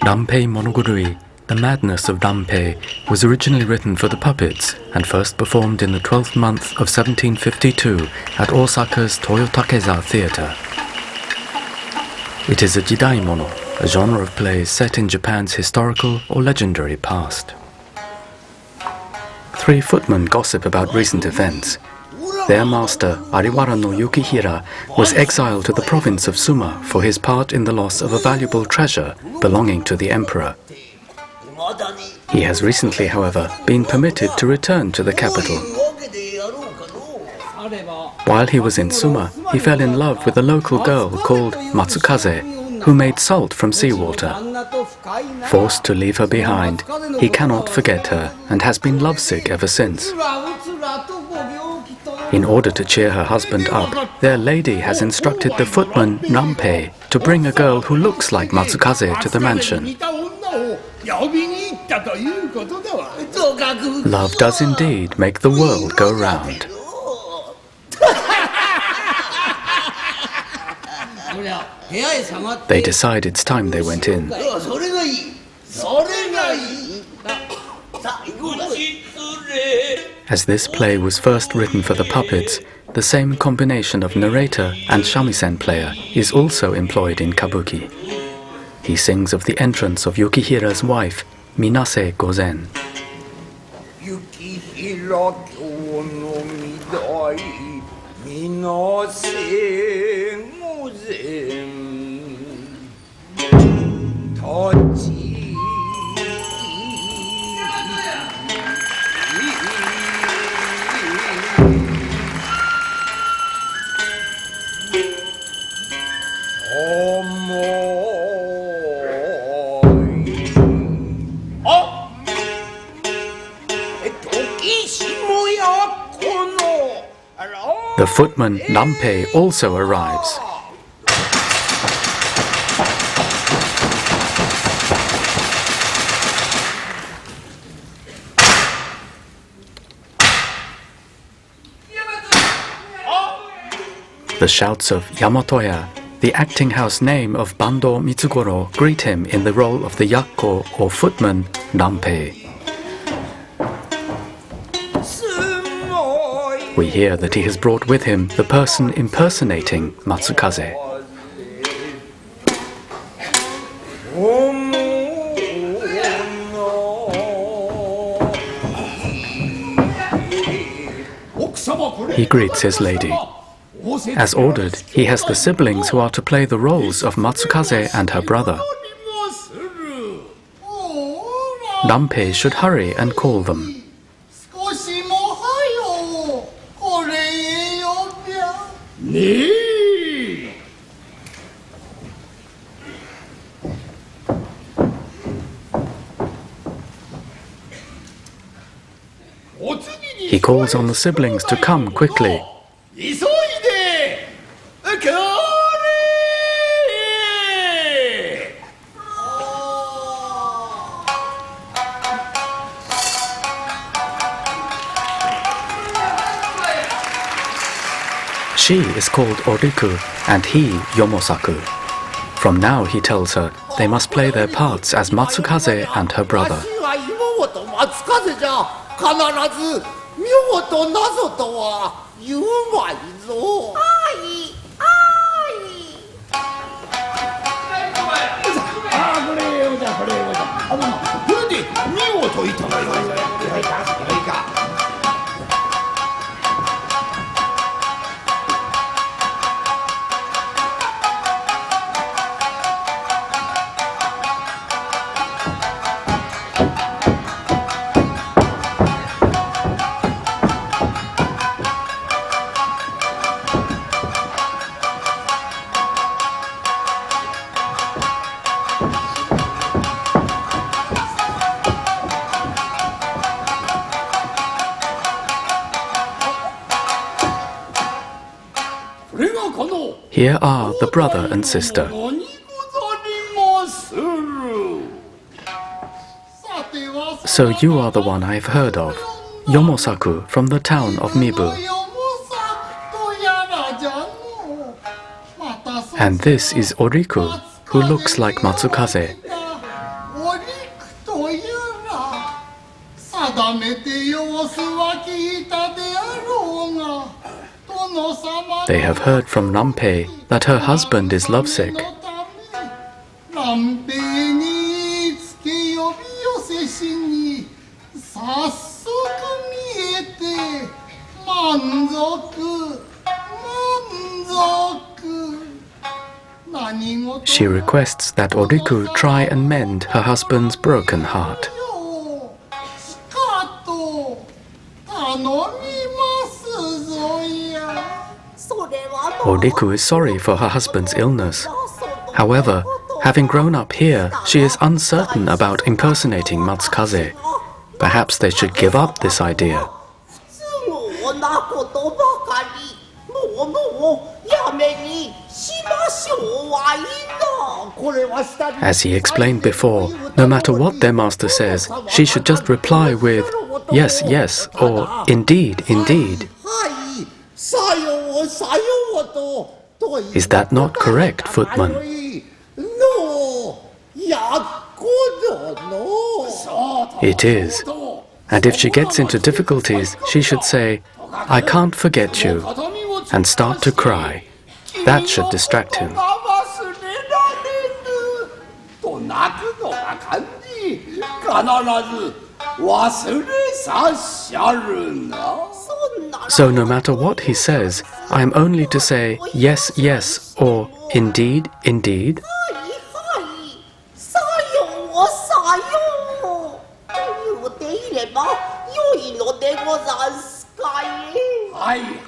Rampei Monogurui, The Madness of Rampei, was originally written for the puppets and first performed in the 12th month of 1752 at Osaka's Toyotakeza Theatre. It is a jidaimono, a genre of plays set in Japan's historical or legendary past. Three footmen gossip about recent events. Their master, Ariwara no Yukihira, was exiled to the province of Suma for his part in the loss of a valuable treasure belonging to the emperor. He has recently, however, been permitted to return to the capital. While he was in Suma, he fell in love with a local girl called Matsukaze, who made salt from seawater. Forced to leave her behind, he cannot forget her and has been lovesick ever since. In order to cheer her husband up, their lady has instructed the footman Rampei to bring a girl who looks like Matsukaze to the mansion. Love does indeed make the world go round. They decide it's time they went in. As this play was first written for the puppets, the same combination of narrator and shamisen player is also employed in kabuki. He sings of the entrance of Yukihira's wife, Minase Gozen. Yukihira kyo no midai, Minase Gozen. Tachi. The footman Rampei also arrives. The shouts of Yamatoya, the acting house name of Bando Mitsugoro, greet him in the role of the yakko or footman Rampei. We hear that he has brought with him the person impersonating Matsukaze. He greets his lady. As ordered, he has the siblings who are to play the roles of Matsukaze and her brother. Rampei should hurry and call them. He calls on the siblings to come quickly. She is called Oriku and he Yomosaku. From now, he tells her, they must play their parts as Matsukaze and her brother. Here are the brother and sister. So you are the one I have heard of, Yomosaku from the town of Mibu. And this is Oriku, who looks like Matsukaze. They have heard from Rampei that her husband is lovesick. She requests that Oriku try and mend her husband's broken heart. Oriku is sorry for her husband's illness. However, having grown up here, she is uncertain about impersonating Matsukaze. Perhaps they should give up this idea. As he explained before, no matter what their master says, she should just reply with yes, yes, or indeed, indeed. Is that not correct, footman? It is. And if she gets into difficulties, she should say, I can't forget you, and start to cry. That should distract him. So no matter what he says, I am only to say yes, yes, or indeed, indeed.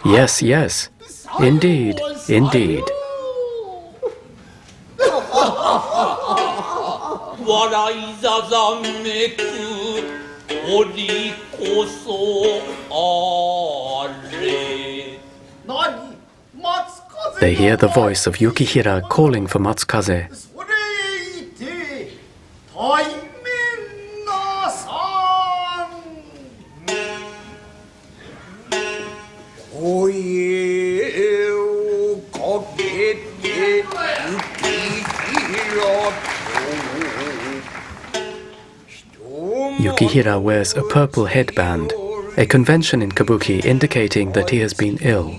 Yes, yes, indeed, indeed. They hear the voice of Yukihira calling for Matsukaze. Yukihira wears a purple headband, a convention in Kabuki indicating that he has been ill.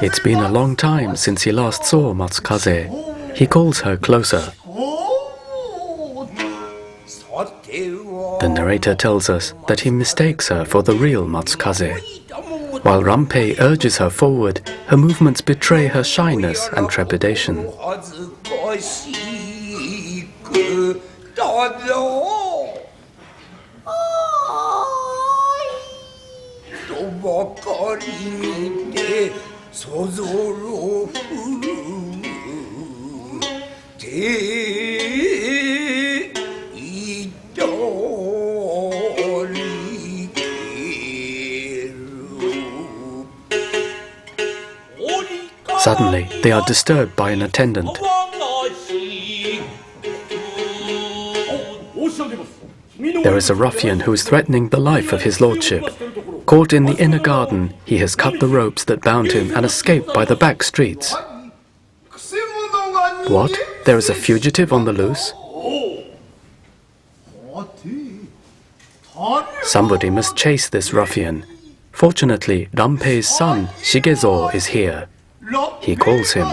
It's been a long time since he last saw Matsukaze. He calls her closer. The narrator tells us that he mistakes her for the real Matsukaze. While Rampei urges her forward, her movements betray her shyness and trepidation. Suddenly, they are disturbed by an attendant. There is a ruffian who is threatening the life of his lordship. Caught in the inner garden, he has cut the ropes that bound him and escaped by the back streets. What? There is a fugitive on the loose? Somebody must chase this ruffian. Fortunately, Rampei's son, Shigezo, is here. He calls him.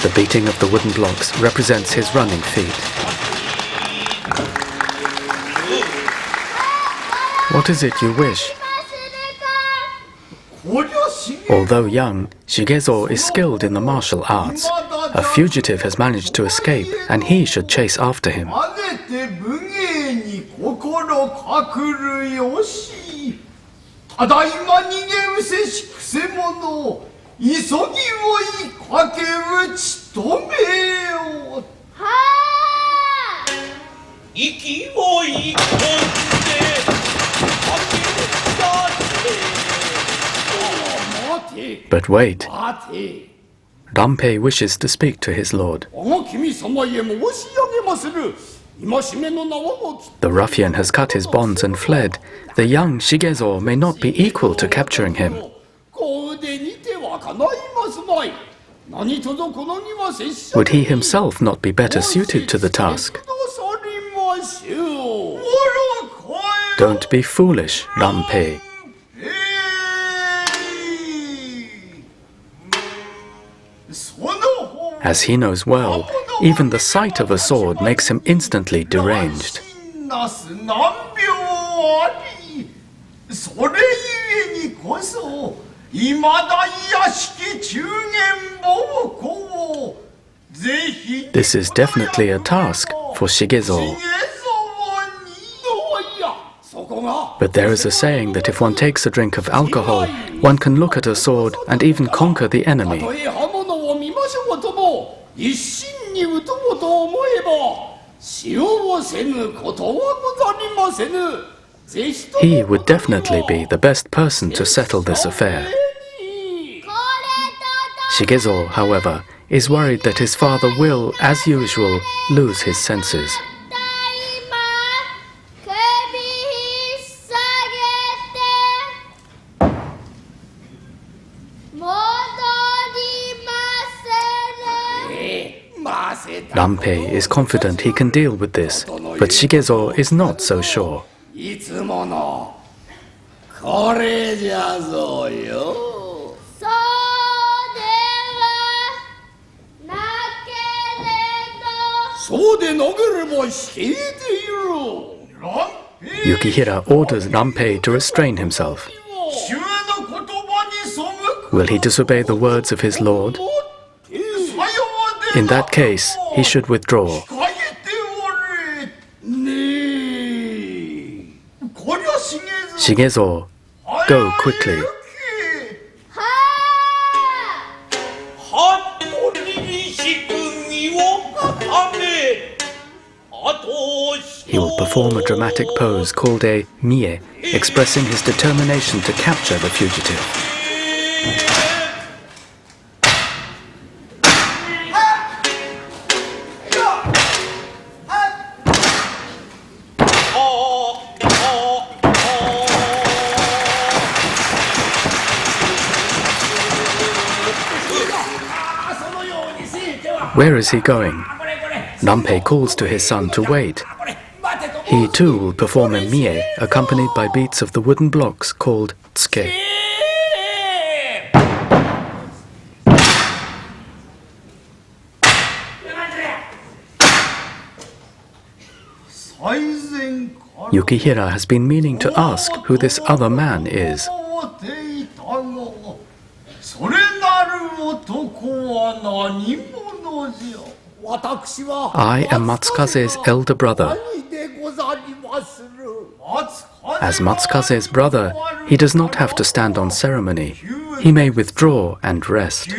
The beating of the wooden blocks represents his running feet. What is it you wish? Although young, Shigezo is skilled in the martial arts. A fugitive has managed to escape, and he should chase after him. But wait. Rampei wishes to speak to his lord. The ruffian has cut his bonds and fled. The young Shigezo may not be equal to capturing him. Would he himself not be better suited to the task? Don't be foolish, Rampei. As he knows well, even the sight of a sword makes him instantly deranged. This is definitely a task for Shigezo. But there is a saying that if one takes a drink of alcohol, one can look at a sword and even conquer the enemy. He would definitely be the best person to settle this affair. Shigezo, however, is worried that his father will, as usual, lose his senses. Rampei is confident he can deal with this, but Shigezo is not so sure. Yukihira orders Rampei to restrain himself. Will he disobey the words of his lord? In that case, he should withdraw. Shigezo, go quickly. He will perform a dramatic pose called a mie, expressing his determination to capture the fugitive. Where is he going? Rampei calls to his son to wait. He too will perform a mie, accompanied by beats of the wooden blocks called tsuke. Yukihira has been meaning to ask who this other man is. I am Matsukaze's elder brother. As Matsukaze's brother, he does not have to stand on ceremony. He may withdraw and rest.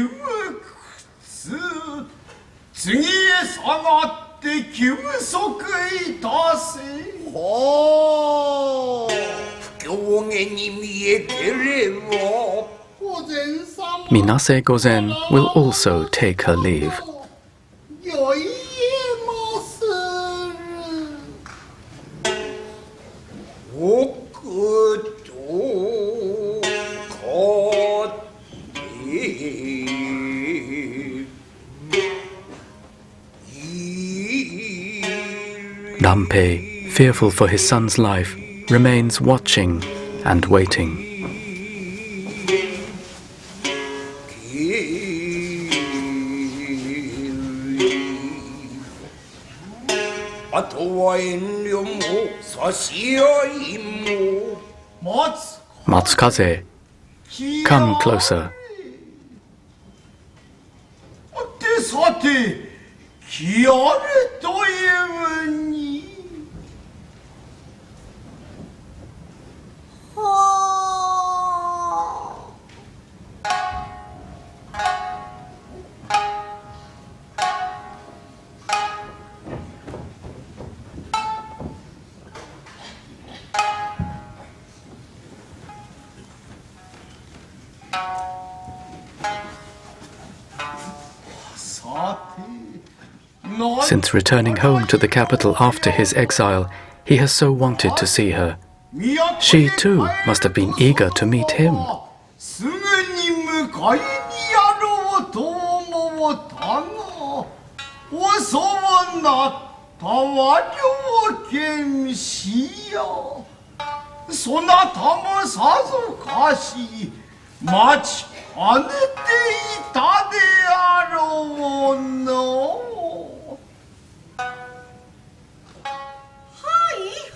Minase Gozen will also take her leave. Rampei, fearful for his son's life, remains watching and waiting. Matsukaze, come closer. Since returning home to the capital after his exile, he has so wanted to see her. She, too, must have been eager to meet him.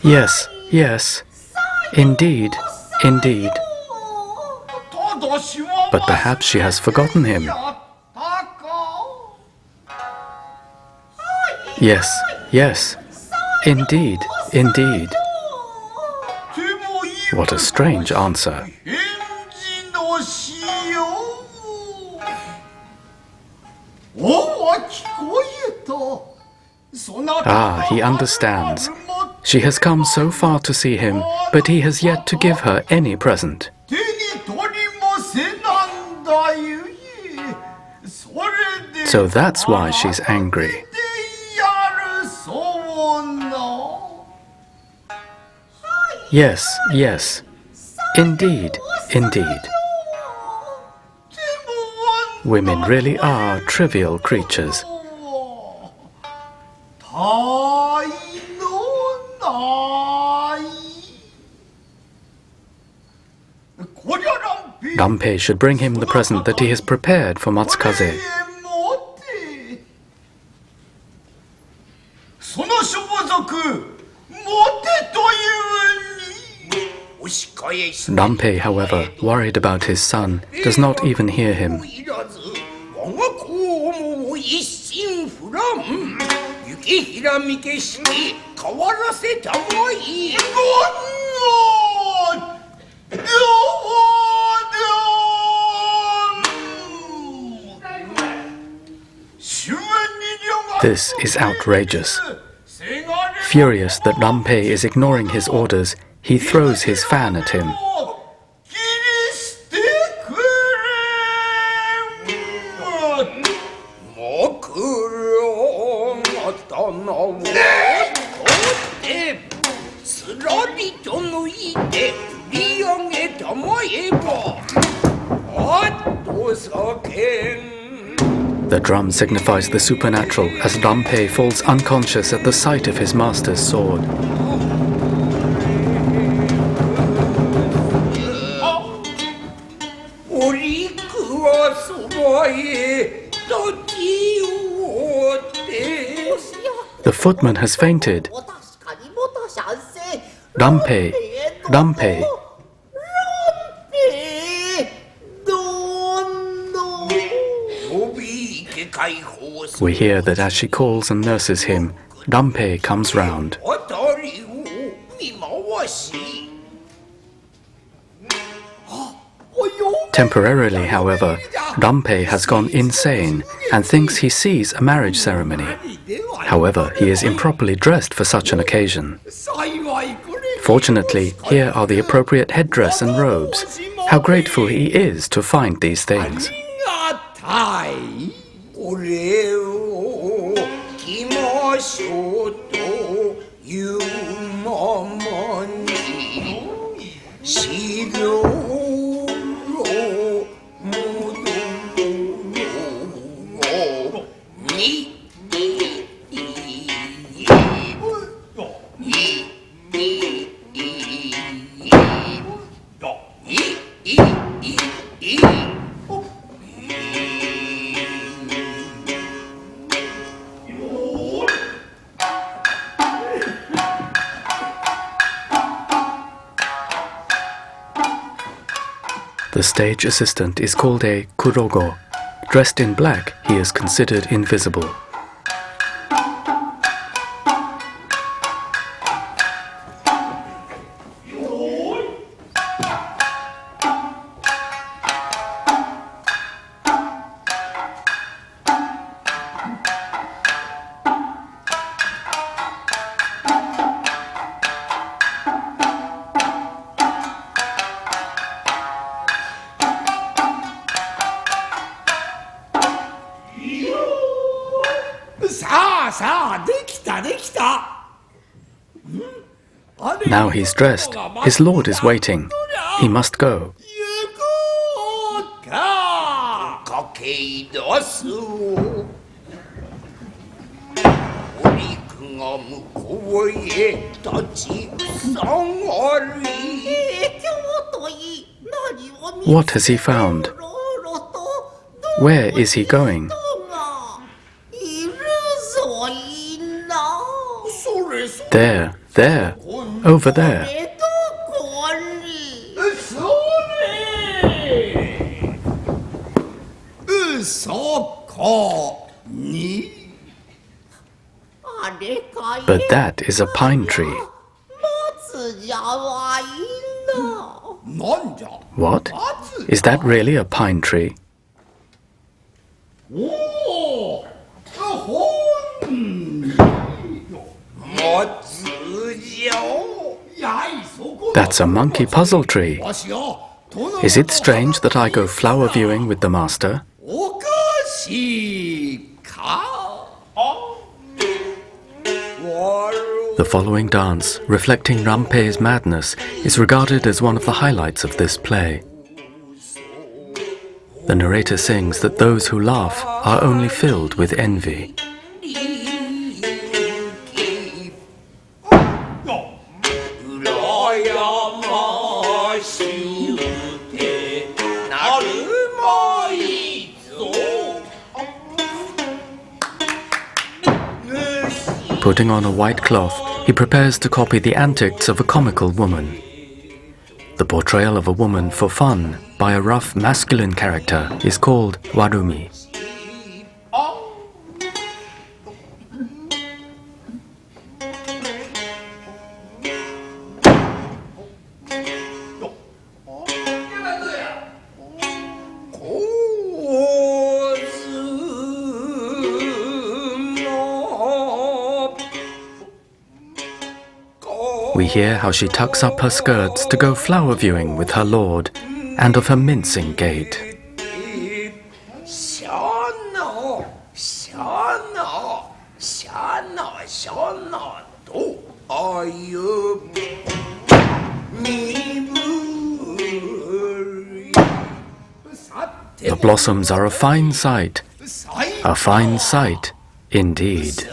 Yes, yes, indeed, indeed. But perhaps she has forgotten him. Yes, yes, indeed, indeed. What a strange answer. Ah, he understands. She has come so far to see him, but he has yet to give her any present. So that's why she's angry. Yes, yes, indeed, indeed. Women really are trivial creatures. Rampei should bring him the present that he has prepared for Matsukaze. Rampei, however, worried about his son, does not even hear him. This is outrageous. Furious that Rampei is ignoring his orders, he throws his fan at him. The drum signifies the supernatural as Rampei falls unconscious at the sight of his master's sword. The footman has fainted. Rampei, Rampei. We hear that as she calls and nurses him, Rampei comes round. Temporarily, however, Rampei has gone insane and thinks he sees a marriage ceremony. However, he is improperly dressed for such an occasion. Fortunately, here are the appropriate headdress and robes. How grateful he is to find these things. The stage assistant is called a kurogo. Dressed in black, he is considered invisible. Now he's dressed. His lord is waiting. He must go. What has he found? Where is he going? There, there, over there. But that is a pine tree. What? Is that really a pine tree? That's a monkey puzzle tree. Is it strange that I go flower viewing with the master? The following dance, reflecting Rampei's madness, is regarded as one of the highlights of this play. The narrator sings that those who laugh are only filled with envy. Putting on a white cloth, he prepares to copy the antics of a comical woman. The portrayal of a woman for fun by a rough masculine character is called warumi. We hear how she tucks up her skirts to go flower viewing with her lord, and of her mincing gait. The blossoms are a fine sight indeed.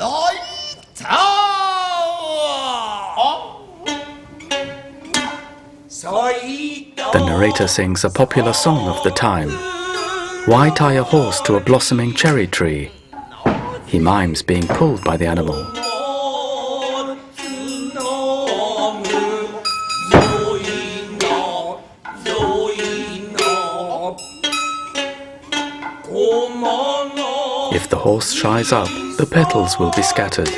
The narrator sings a popular song of the time. Why tie a horse to a blossoming cherry tree? He mimes being pulled by the animal. If the horse shies up, the petals will be scattered.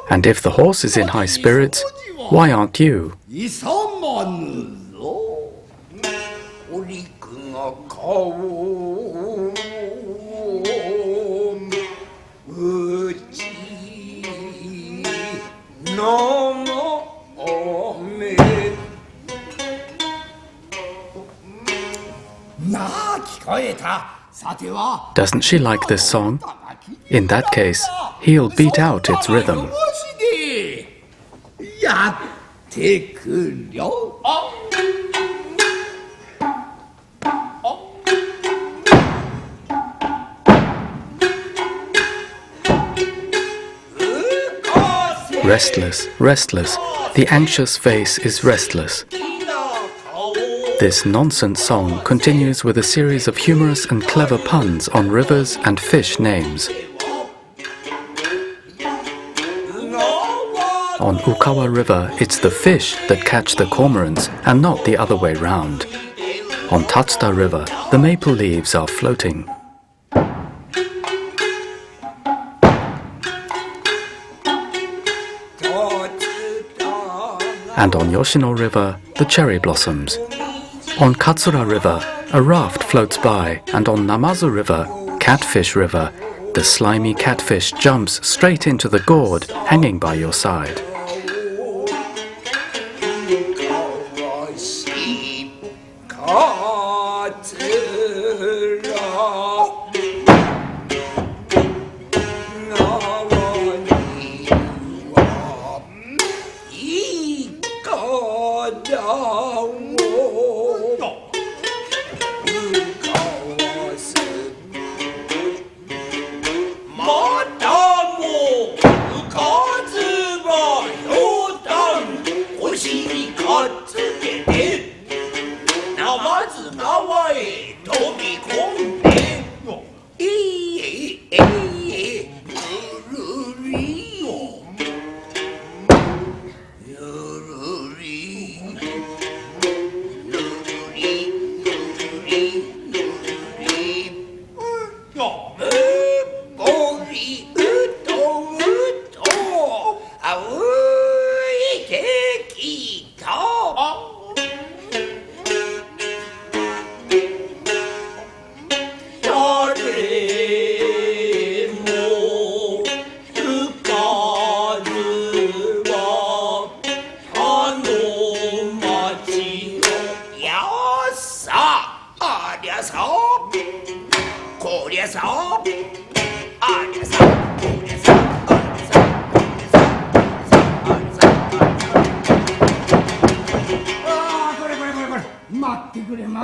And if the horse is in high spirits, why aren't you? Doesn't she like this song? In that case, he'll beat out its rhythm. Restless, restless. The anxious face is restless. This nonsense song continues with a series of humorous and clever puns on rivers and fish names. On Ukawa River, it's the fish that catch the cormorants and not the other way round. On Tatsuta River, the maple leaves are floating. and on Yoshino River, the cherry blossoms. On Katsura River, a raft floats by, and on Namazu River, Catfish River, the slimy catfish jumps straight into the gourd hanging by your side.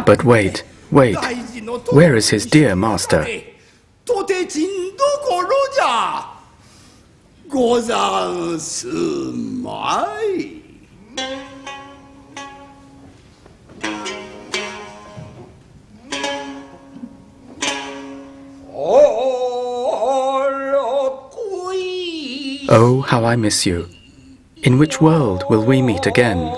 But wait, where is his dear master? Oh, how I miss you. In which world will we meet again?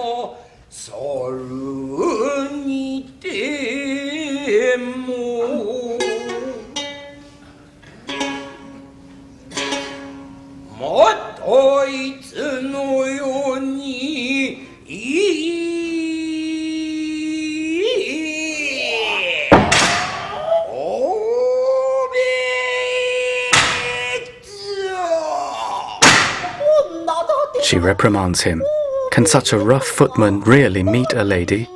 She reprimands him. Can such a rough footman really meet a lady?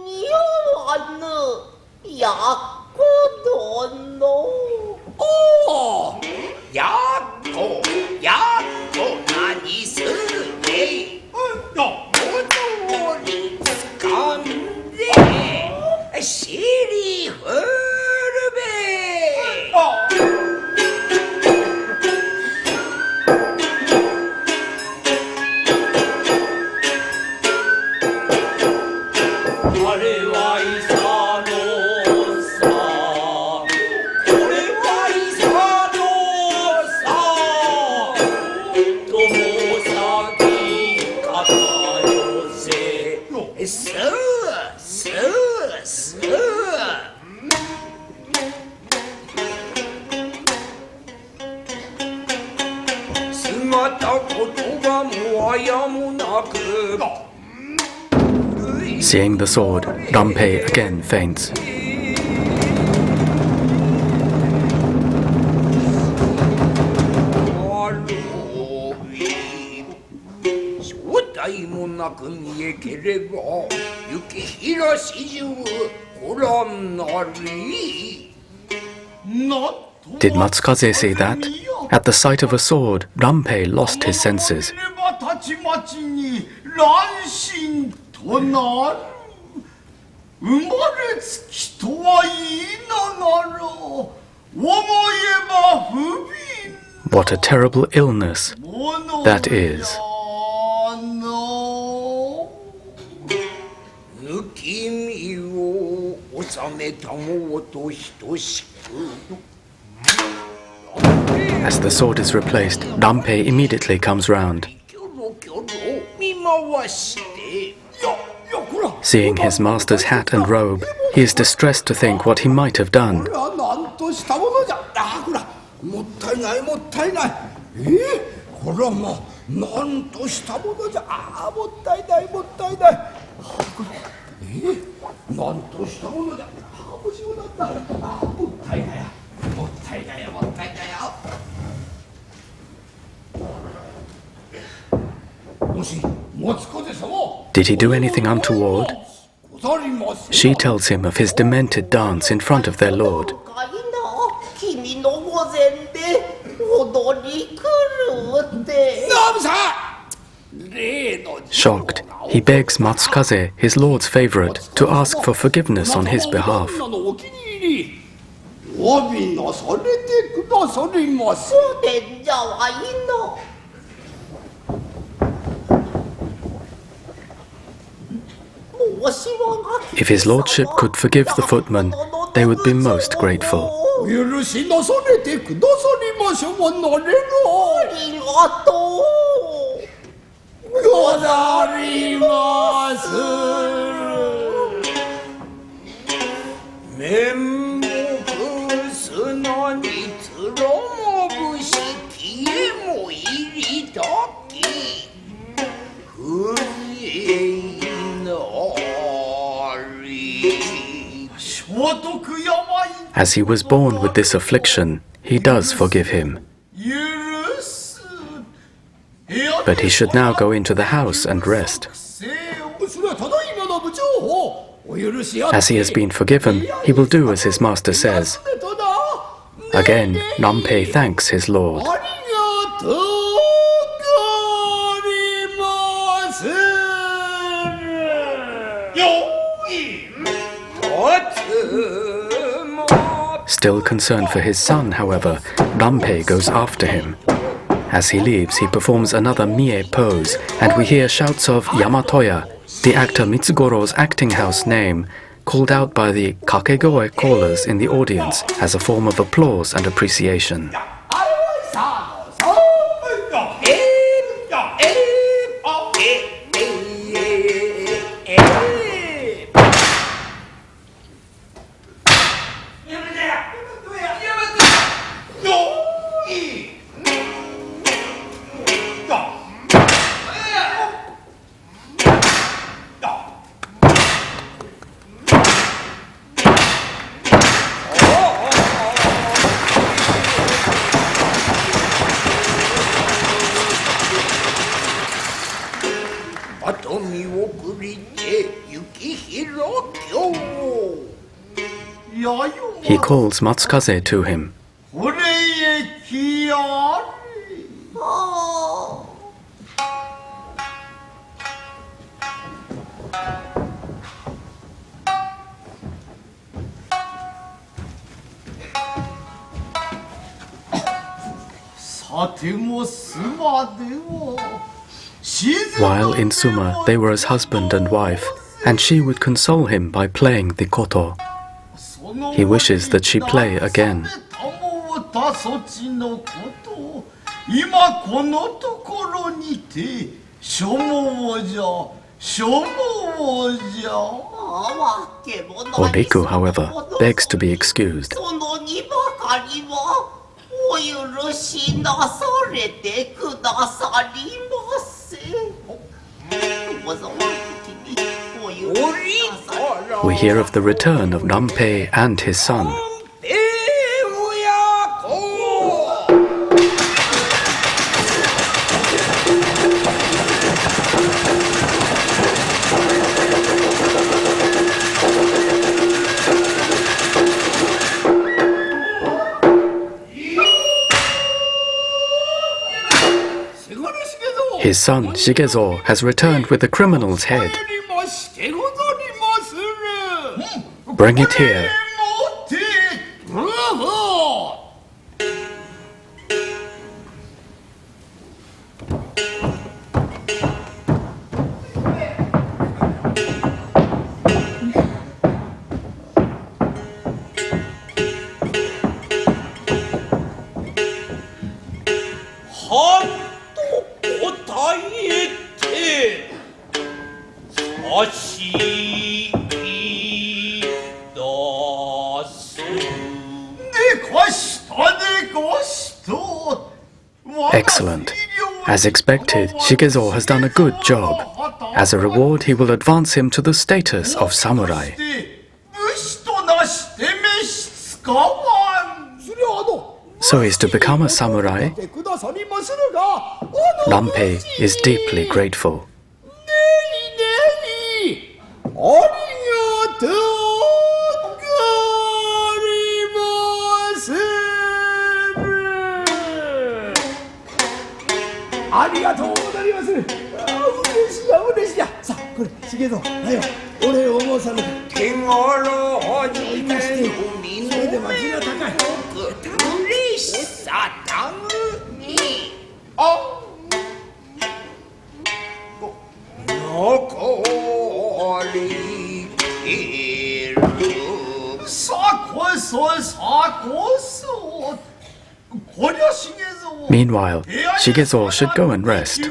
Seeing the sword, Rampei again faints. Did Matsukaze say that? At the sight of a sword, Rampei lost his senses. What a terrible illness that is. As the sword is replaced, Rampei immediately comes round. Seeing his master's hat and robe, he is distressed to think what he might have done. なんとしたものじゃ。もったいないもったいない。これなんとしたものじゃ。欲しくなった。もったいないやもったいないやもったいないや。もし持つ風様。 Did he do anything untoward? She tells him of his demented dance in front of their lord. Shocked, he begs Matsukaze, his lord's favorite, to ask for forgiveness on his behalf. If his lordship could forgive the footman, they would be most grateful. As he was born with this affliction, he does forgive him. But he should now go into the house and rest. As he has been forgiven, he will do as his master says. Again, Rampei thanks his lord. Still concerned for his son, however, Rampei goes after him. As he leaves, he performs another Mie pose, and we hear shouts of Yamatoya, the actor Mitsugoro's acting house name, called out by the kakegoe callers in the audience as a form of applause and appreciation. He calls Matsukaze to him. While in Suma, they were as husband and wife, and she would console him by playing the koto. He wishes that she play again. Oriku, however, begs to be excused. We hear of the return of Rampei and his son. His son, Shigezo, has returned with the criminal's head. Bring it here. Excellent. As expected, Shigezo has done a good job. As a reward, he will advance him to the status of samurai. So he's to become a samurai? Rampei is deeply grateful. Meanwhile, Shigezo should go and rest.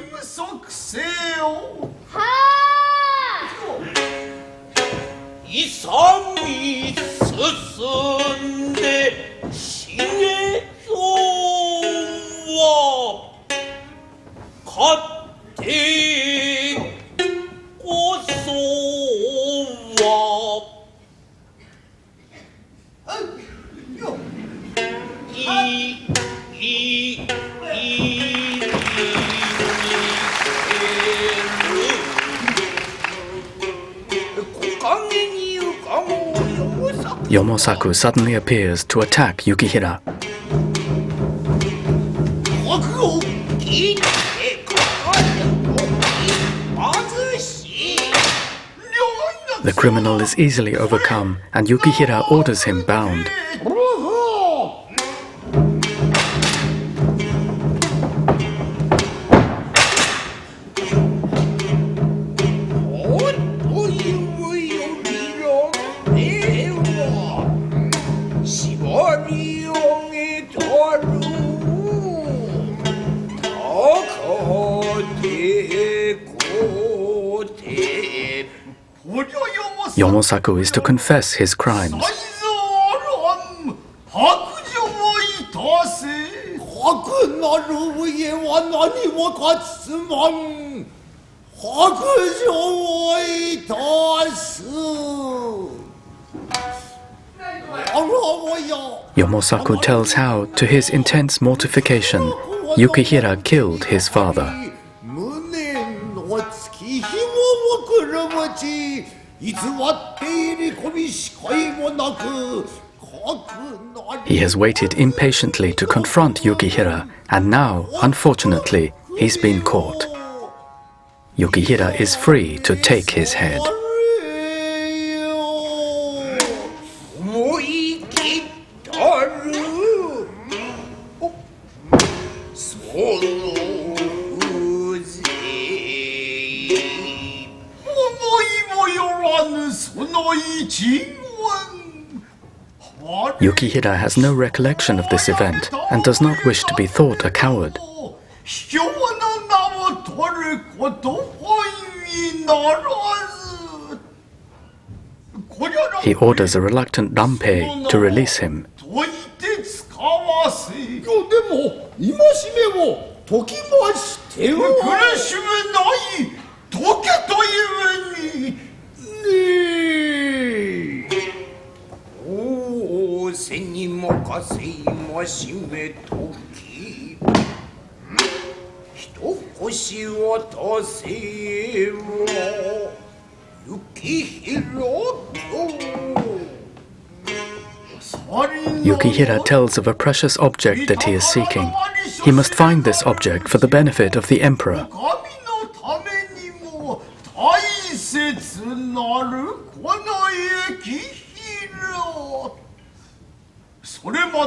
Yomosaku suddenly appears to attack Yukihira. The criminal is easily overcome, and Yukihira orders him bound. Yomosaku is to confess his crimes. Yomosaku tells how, to his intense mortification, Yukihira killed his father. He has waited impatiently to confront Yukihira, and now, unfortunately, he's been caught. Yukihira is free to take his head. Yukihira has no recollection of this event and does not wish to be thought a coward. He orders a reluctant Rampei to release him. Yukihira tells of a precious object that he is seeking. He must find this object for the benefit of the emperor.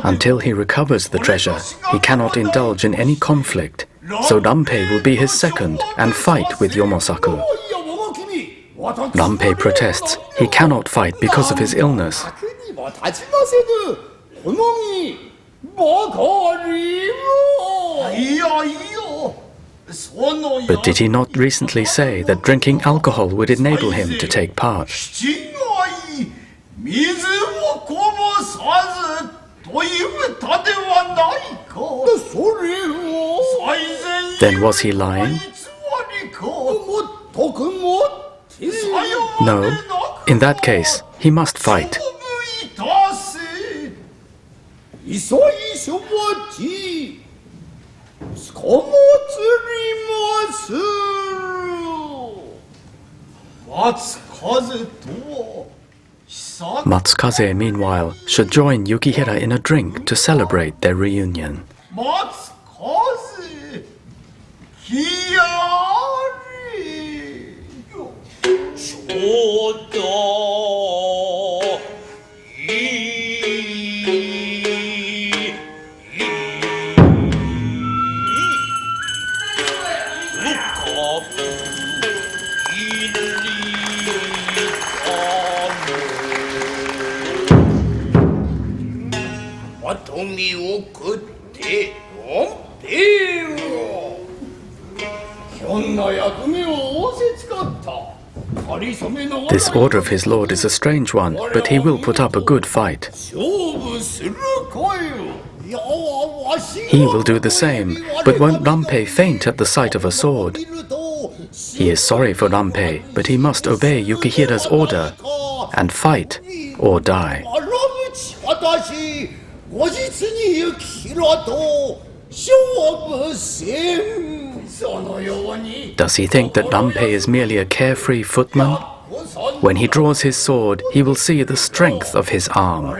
Until he recovers the treasure, he cannot indulge in any conflict, so Rampei will be his second and fight with Yomosaku. Rampei protests he cannot fight because of his illness. But did he not recently say that drinking alcohol would enable him to take part? Then was he lying? No. In that case, he must fight. Matsukaze, meanwhile, should join Yukihira in a drink to celebrate their reunion. This order of his lord is a strange one, but he will put up a good fight. He will do the same, but won't Rampei faint at the sight of a sword? He is sorry for Rampei, but he must obey Yukihira's order and fight or die. Does he think that Rampei is merely a carefree footman? When he draws his sword, he will see the strength of his arm.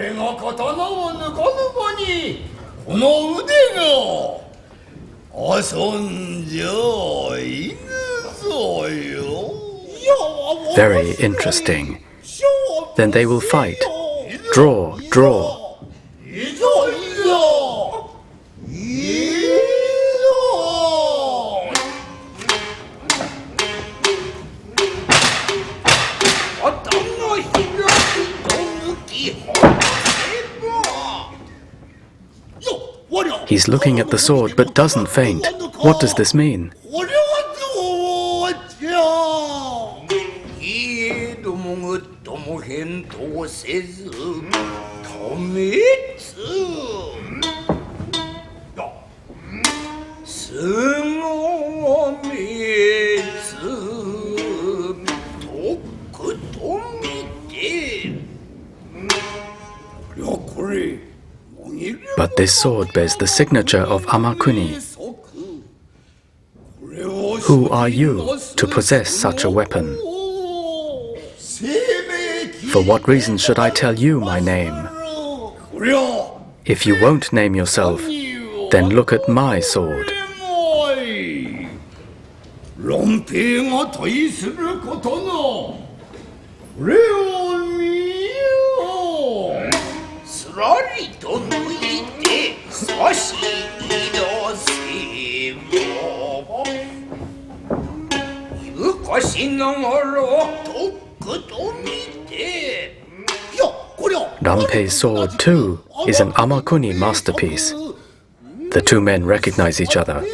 Very interesting. Then they will fight. Draw, draw. He's looking at the sword but doesn't faint. What does this mean? But this sword bears the signature of Amakuni. Who are you to possess such a weapon? For what reason should I tell you my name? If you won't name yourself, then look at my sword. Rampei's sword, too, is an Amakuni masterpiece. The two men recognize each other.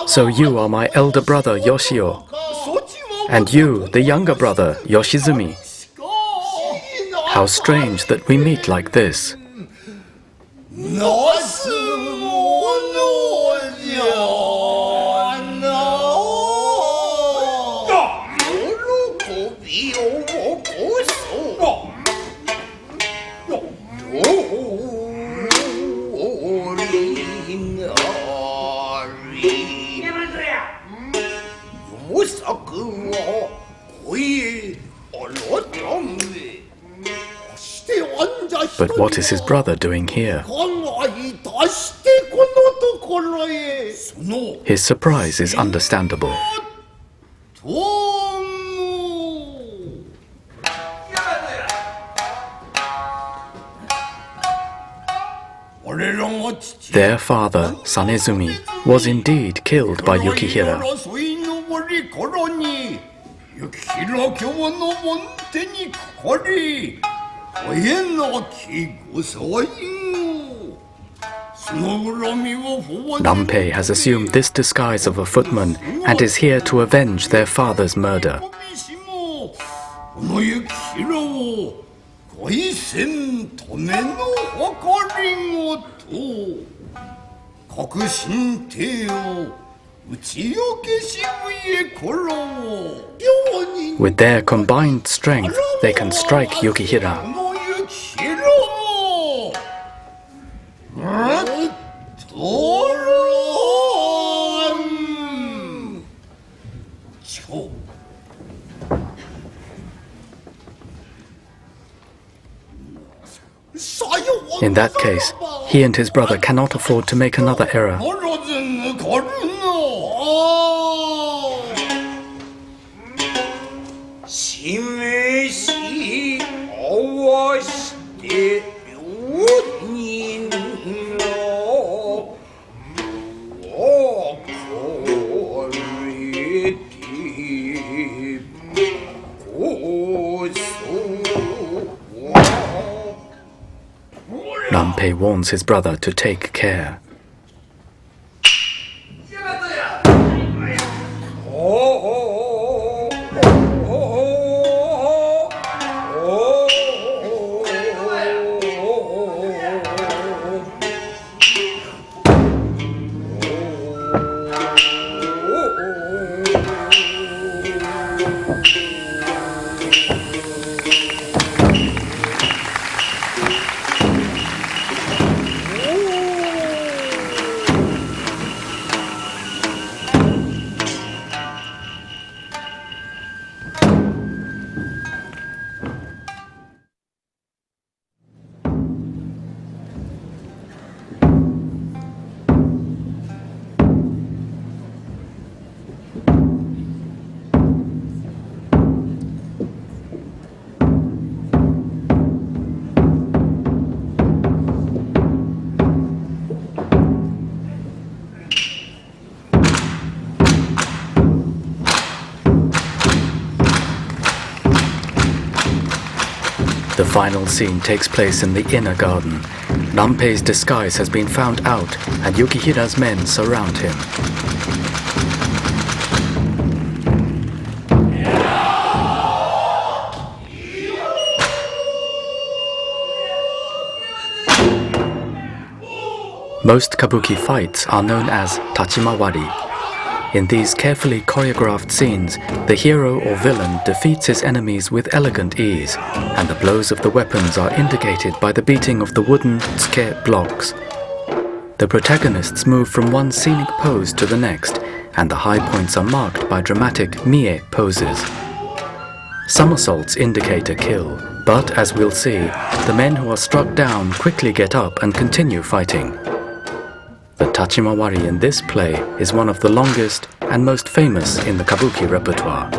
So you are my elder brother Yoshio, and you the younger brother Yoshizumi. How strange that we meet like this. But what is his brother doing here? His surprise is understandable. Their father, Sanezumi, was indeed killed by Yukihira. Rampei has assumed this disguise of a footman and is here to avenge their father's murder. With their combined strength, they can strike Yukihira. In that case, he and his brother cannot afford to make another error. Rampei warns his brother to take care. The final scene takes place in the inner garden. Rampei's disguise has been found out, and Yukihira's men surround him. Most kabuki fights are known as tachimawari. In these carefully choreographed scenes, the hero or villain defeats his enemies with elegant ease, and the blows of the weapons are indicated by the beating of the wooden tsuke blocks. The protagonists move from one scenic pose to the next, and the high points are marked by dramatic mie poses. Somersaults indicate a kill, but as we'll see, the men who are struck down quickly get up and continue fighting. The tachimawari in this play is one of the longest and most famous in the kabuki repertoire.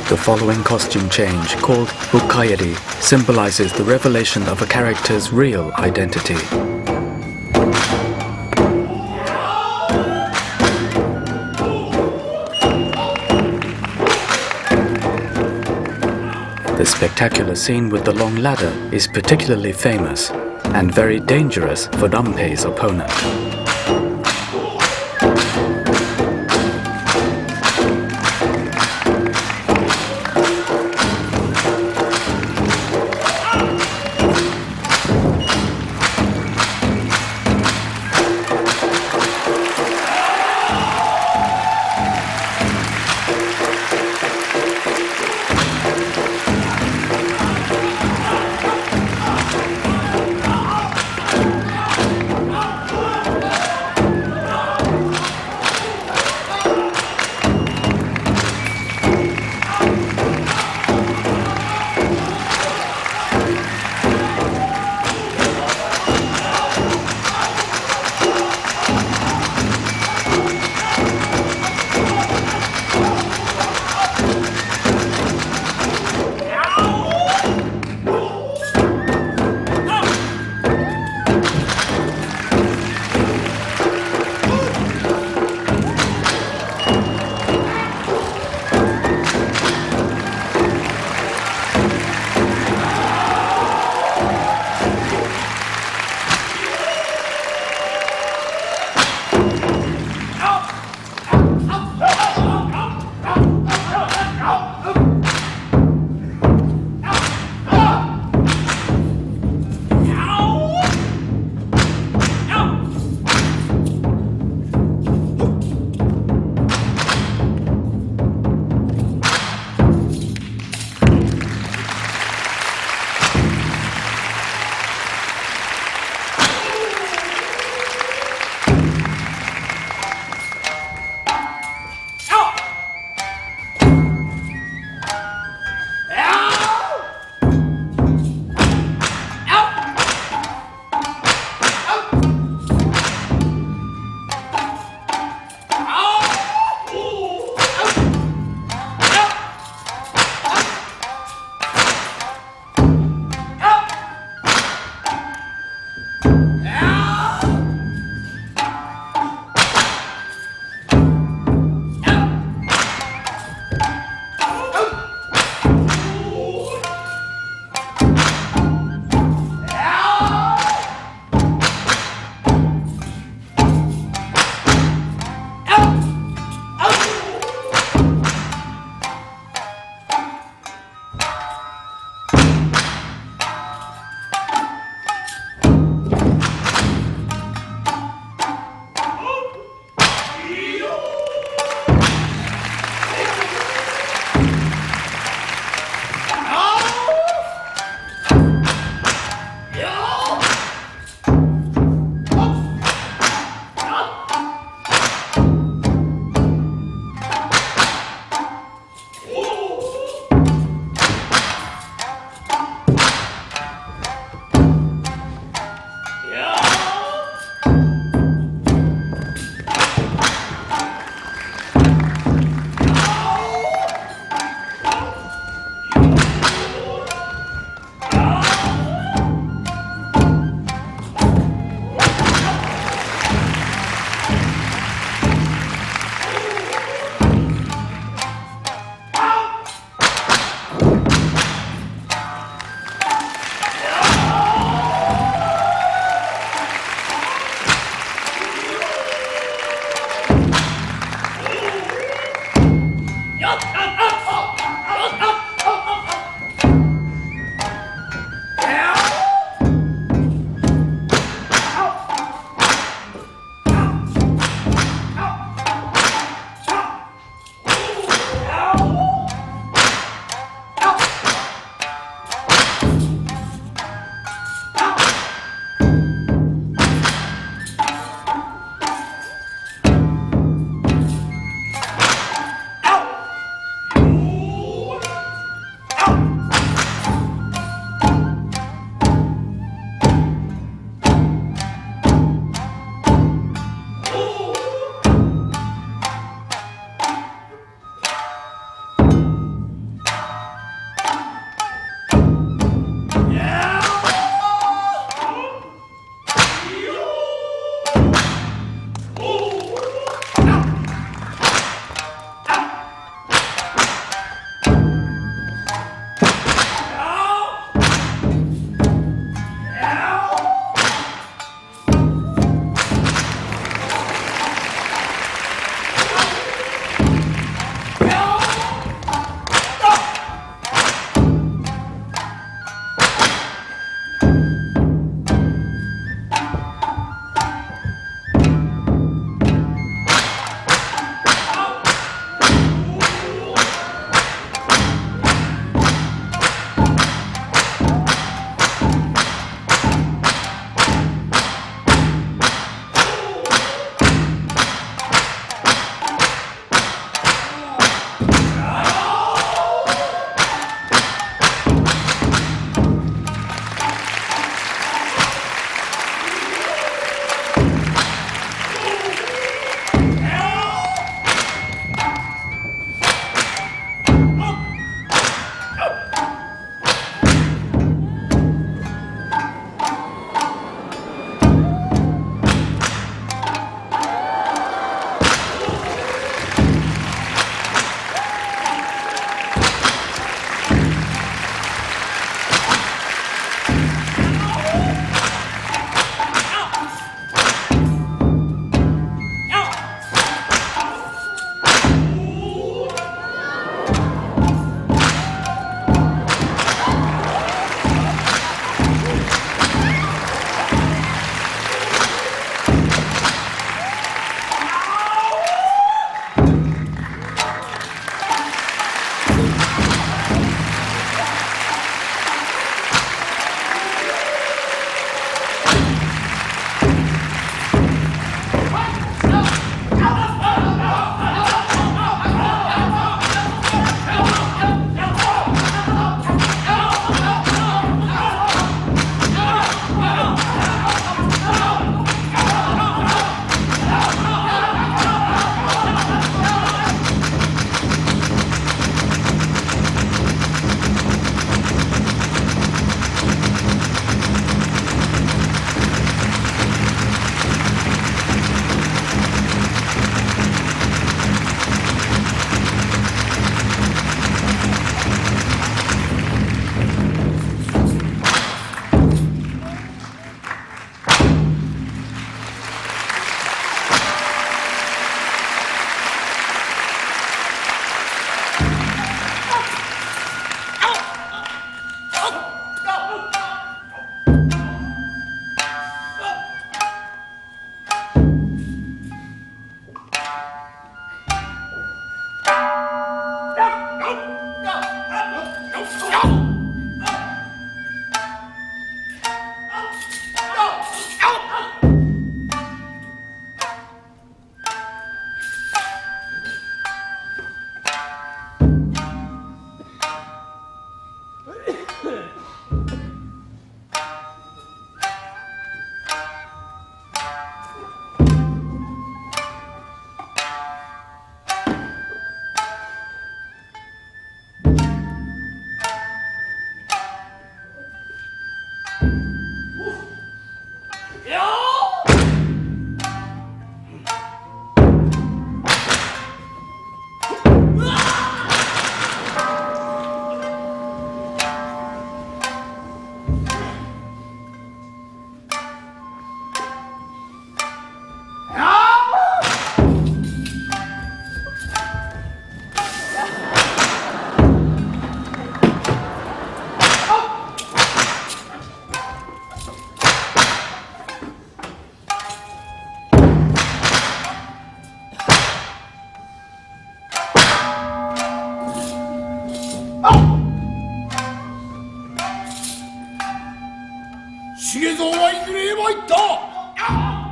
The following costume change, called Bukaeri, symbolizes the revelation of a character's real identity. The spectacular scene with the long ladder is particularly famous and very dangerous for Rampei's opponent.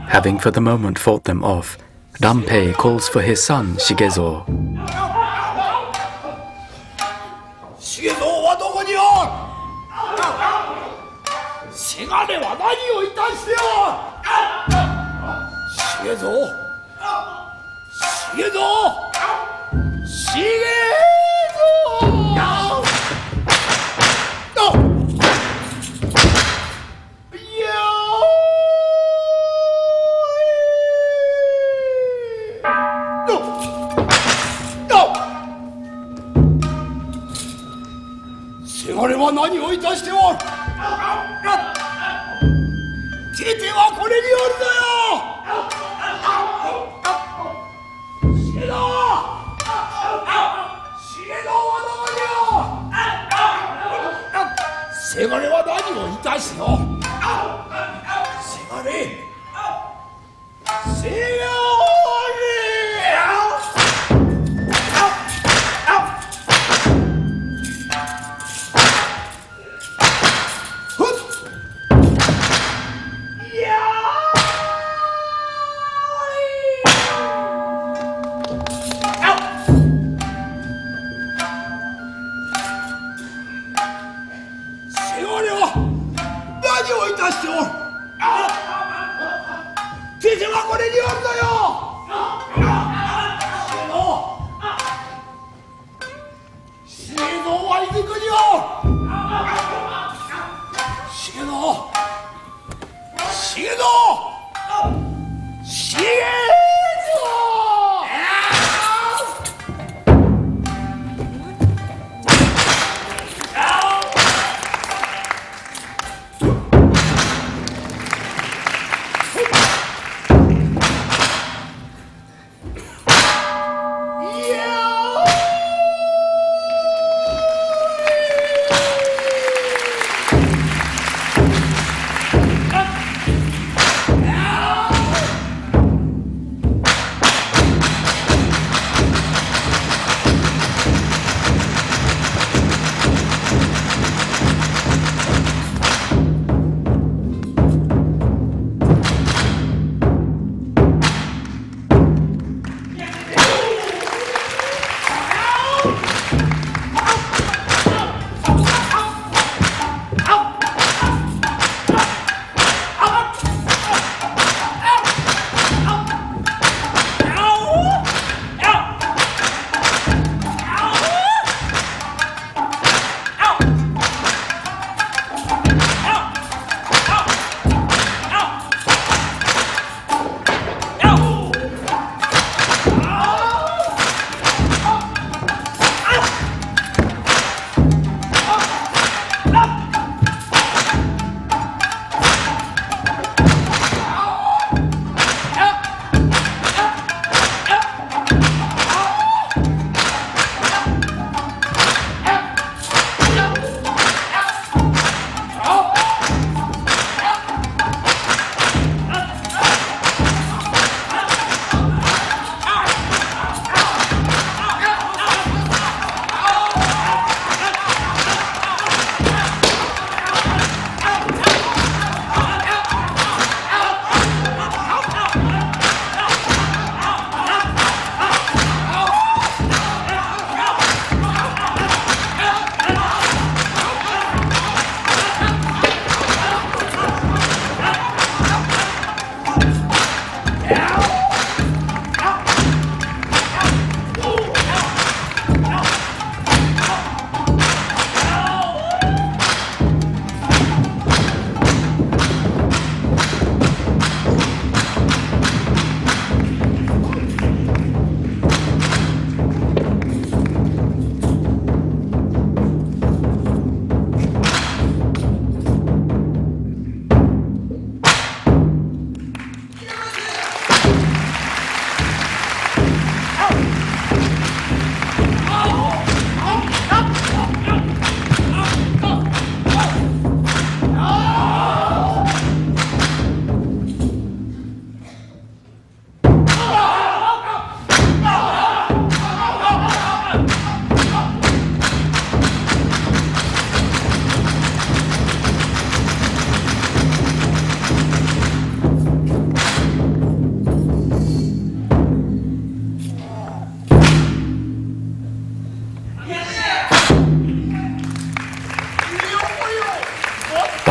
Having for the moment fought them off, Rampei calls for his son Shigezo. 重蔵はどこにおる。せがれは何をいたしておる。重蔵、重蔵、重せがれは何をいたしておる。テテはこれにおるぞよ。重蔵、重蔵はどこにおる。せがれは何をいたしておる。せがれ、せがれ。テテはこれにおるぞよ。重蔵はいずくにおる。重蔵、重蔵、重蔵。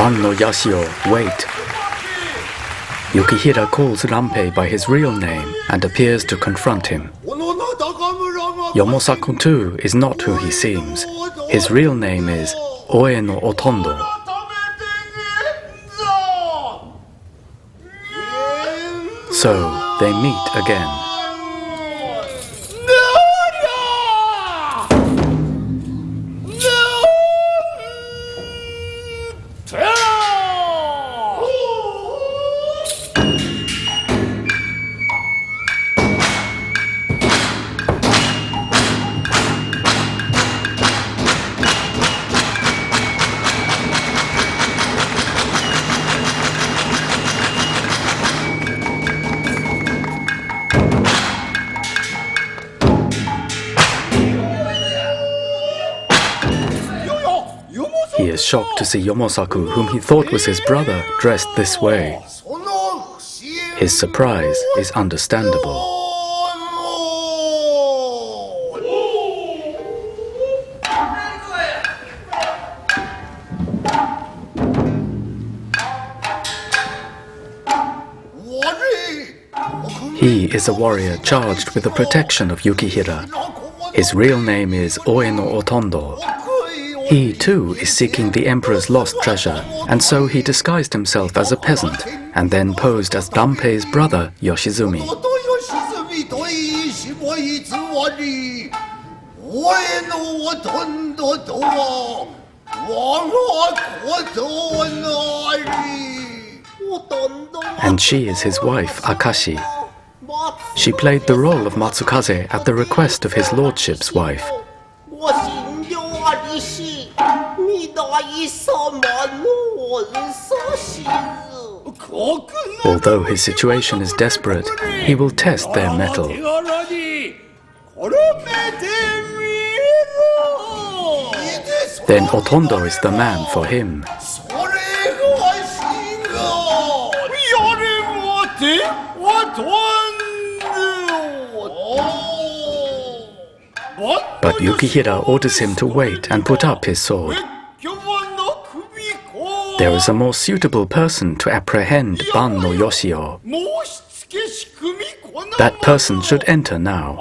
Ban no Yashio, wait. Yukihira calls Rampei by his real name and appears to confront him. Yomosaku too is not who he seems. His real name is Oe no Otondo. So they meet again. He is shocked to see Yomosaku, whom he thought was his brother, dressed this way. His surprise is understandable. He is a warrior charged with the protection of Yukihira. His real name is Oe no Otondo. He too is seeking the emperor's lost treasure, and so he disguised himself as a peasant and then posed as Rampei's brother Yoshizumi. And she is his wife, Akashi. She played the role of Matsukaze at the request of his lordship's wife. Although his situation is desperate, he will test their mettle. Then Otondo is the man for him. But Yukihira orders him to wait and put up his sword. There is a more suitable person to apprehend Ban no Yoshio. That person should enter now.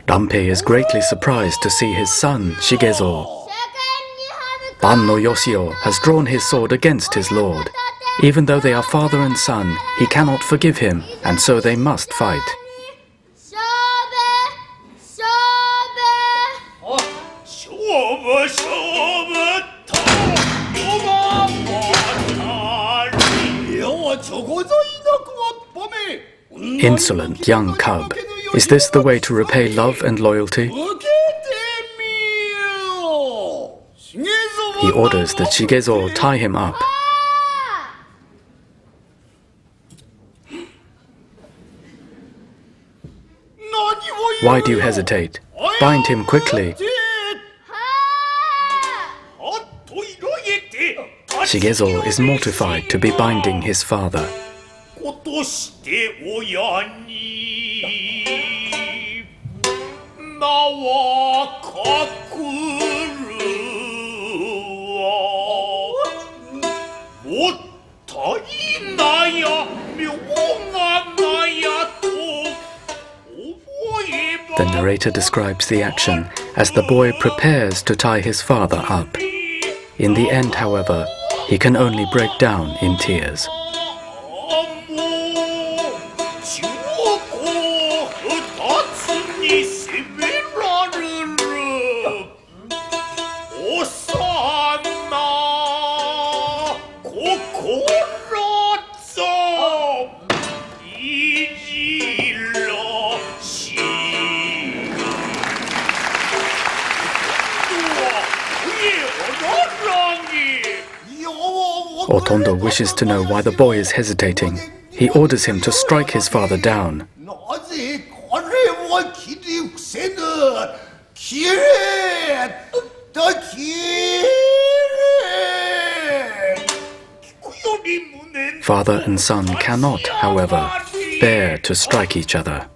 Rampei is greatly surprised to see his son, Shigezo. Ban no Yoshio has drawn his sword against his lord. Even though they are father and son, he cannot forgive him, and so they must fight. Insolent young cub. Is this the way to repay love and loyalty? He orders that Shigezo tie him up. Why do you hesitate? Bind him quickly. Shigezo is mortified to be binding his father. The narrator describes the action as the boy prepares to tie his father up. In the end, however, he can only break down in tears. Otondo wishes to know why the boy is hesitating. He orders him to strike his father down. Father and son cannot, however, bear to strike each other.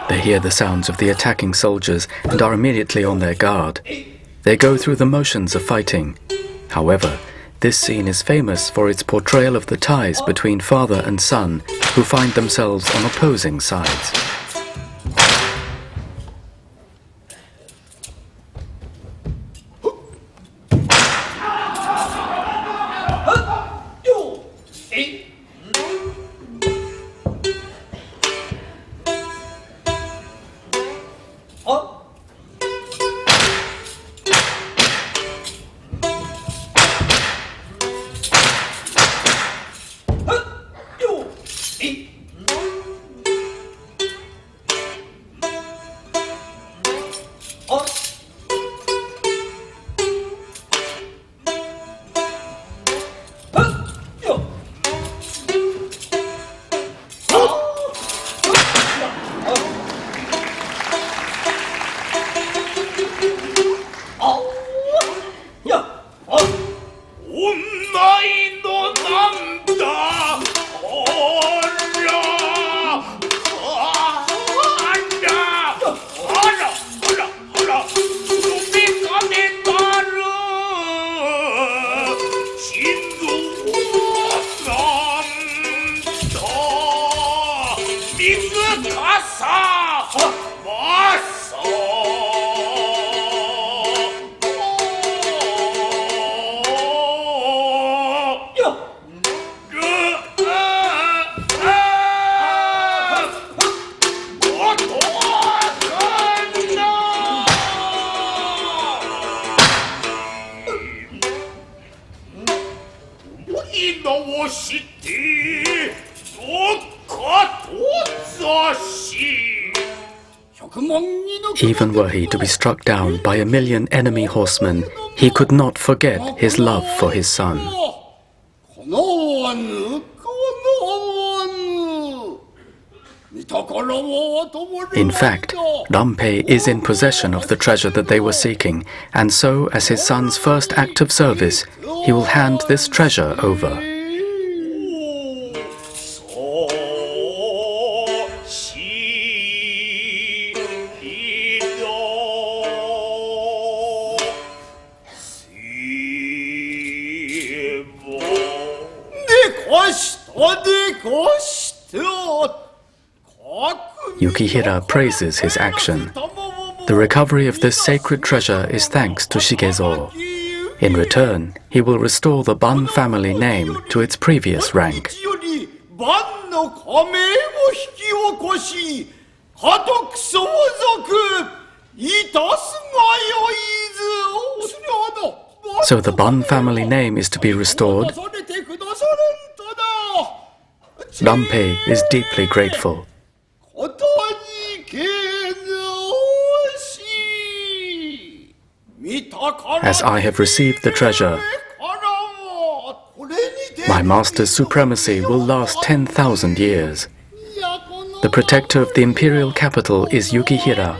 They hear the sounds of the attacking soldiers and are immediately on their guard. They go through the motions of fighting. However, this scene is famous for its portrayal of the ties between father and son who find themselves on opposing sides. Even were he to be struck down by 1,000,000 enemy horsemen, he could not forget his love for his son. In fact, Rampei is in possession of the treasure that they were seeking, and so, as his son's first act of service, he will hand this treasure over. Yukihira praises his action. The recovery of this sacred treasure is thanks to Shigezo. In return, he will restore the Ban family name to its previous rank. So the Ban family name is to be restored. Rampei is deeply grateful. As I have received the treasure, my master's supremacy will last 10,000 years. The protector of the imperial capital is Yukihira.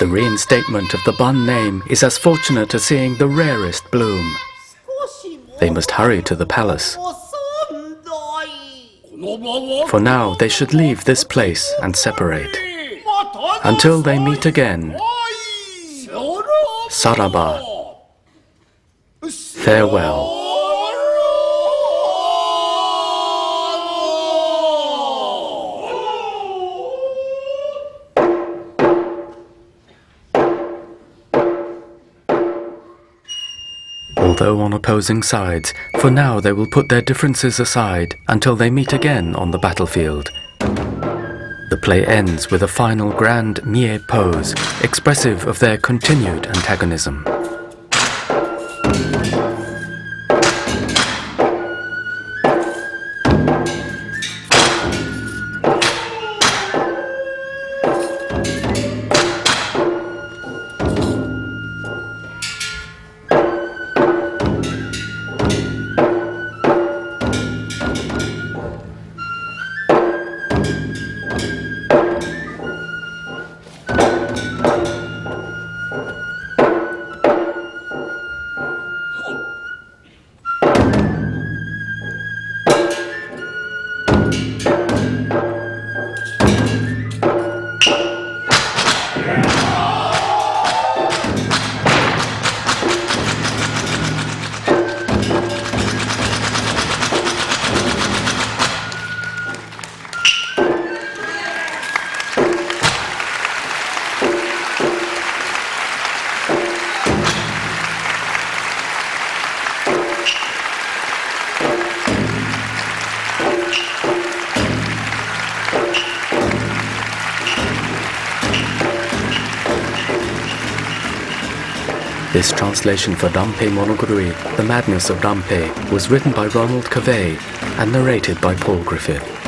The reinstatement of the Ban name is as fortunate as seeing the rarest bloom. They must hurry to the palace. For now, they should leave this place and separate. Until they meet again. Saraba. Farewell. Although on opposing sides, for now they will put their differences aside until they meet again on the battlefield. The play ends with a final grand mie pose, expressive of their continued antagonism. This translation for Rampei Monogurui, The Madness of Rampei, was written by Ronald Cavey and narrated by Paul Griffith.